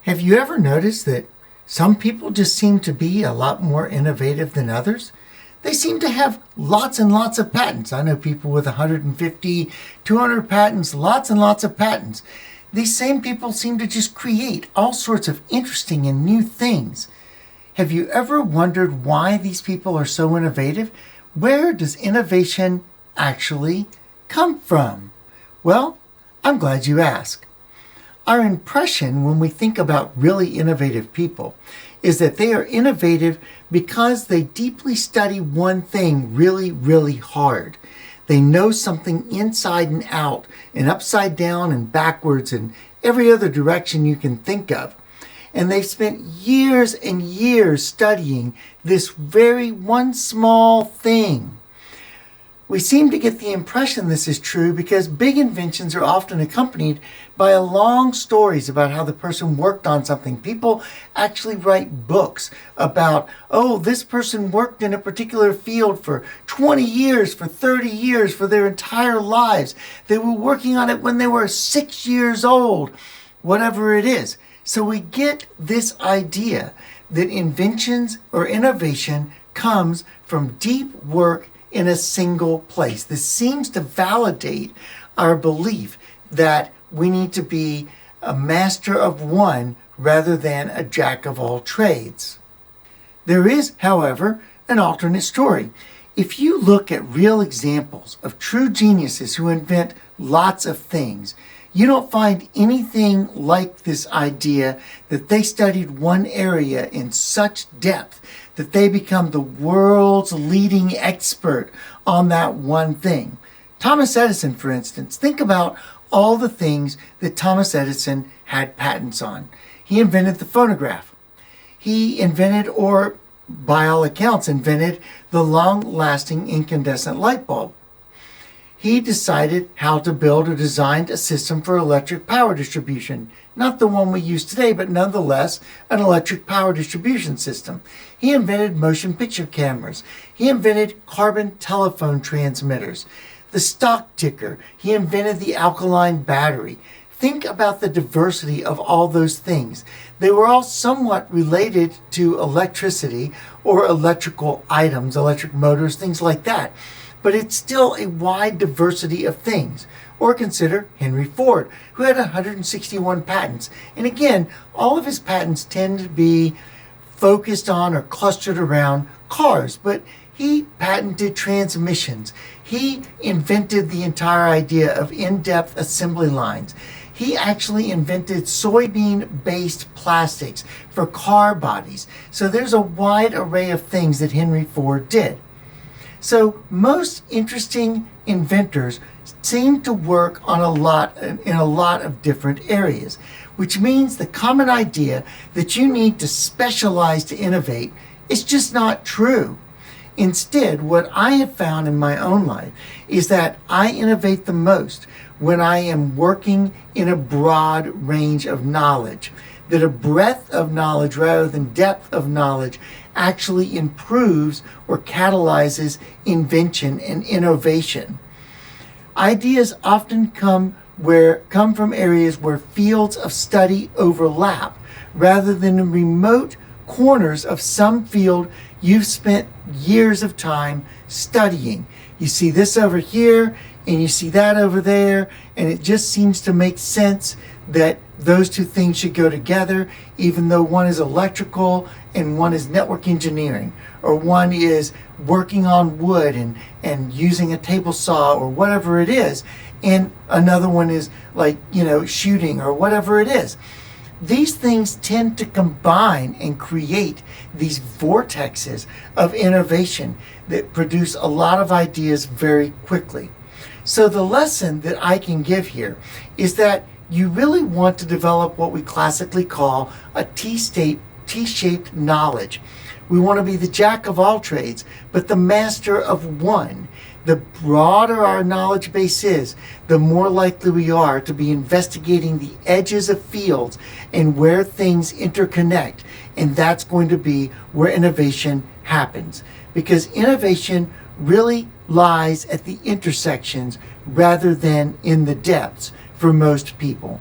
Have you ever noticed that some people just seem to be a lot more innovative than others? They seem to have lots and lots of patents. I know people with 150, 200 patents, lots and lots of patents. These same people seem to just create all sorts of interesting and new things. Have you ever wondered why these people are so innovative? Where does innovation actually come from? Well, I'm glad you asked. Our impression when we think about really innovative people is that they are innovative because they deeply study one thing really, really hard. They know something inside and out and upside down and backwards and every other direction you can think of. And they've spent years and years studying this very one small thing. We seem to get the impression this is true because big inventions are often accompanied by long stories about how the person worked on something. People actually write books about, oh, this person worked in a particular field for 20 years, for 30 years, for their entire lives. They were working on it when they were 6 years old, whatever it is. So we get this idea that inventions or innovation comes from deep work in a single place. This seems to validate our belief that we need to be a master of one rather than a jack of all trades. There is, however, an alternate story. If you look at real examples of true geniuses who invent lots of things, you don't find anything like this idea that they studied one area in such depth that they become the world's leading expert on that one thing. Thomas Edison, for instance, think about all the things that Thomas Edison had patents on. He invented the phonograph. He invented, or by all accounts, invented the long-lasting incandescent light bulb. He decided how to build or designed a system for electric power distribution. Not the one we use today, but nonetheless an electric power distribution system. He invented motion picture cameras. He invented carbon telephone transmitters. The stock ticker. He invented the alkaline battery. Think about the diversity of all those things. They were all somewhat related to electricity or electrical items, electric motors, things like that. But it's still a wide diversity of things. Or consider Henry Ford, who had 161 patents. And again, all of his patents tend to be focused on or clustered around cars, but he patented transmissions. He invented the entire idea of in-depth assembly lines. He actually invented soybean-based plastics for car bodies. So there's a wide array of things that Henry Ford did. So most interesting inventors seem to work on in a lot of different areas, which means the common idea that you need to specialize to innovate is just not true. Instead, what I have found in my own life is that I innovate the most when I am working in a broad range of knowledge, that a breadth of knowledge rather than depth of knowledge actually improves or catalyzes invention and innovation. Ideas often come from areas where fields of study overlap, rather than in remote corners of some field you've spent years of time studying. You see this over here, and you see that over there, and it just seems to make sense that those two things should go together, even though one is electrical and one is network engineering, or one is working on wood and using a table saw or whatever it is, and another one is like, shooting or whatever it is. These things tend to combine and create these vortexes of innovation that produce a lot of ideas very quickly. So the lesson that I can give here is that you really want to develop what we classically call a T-shaped knowledge. We want to be the jack of all trades, but the master of one. The broader our knowledge base is, the more likely we are to be investigating the edges of fields and where things interconnect. And that's going to be where innovation happens. Because innovation really lies at the intersections rather than in the depths for most people.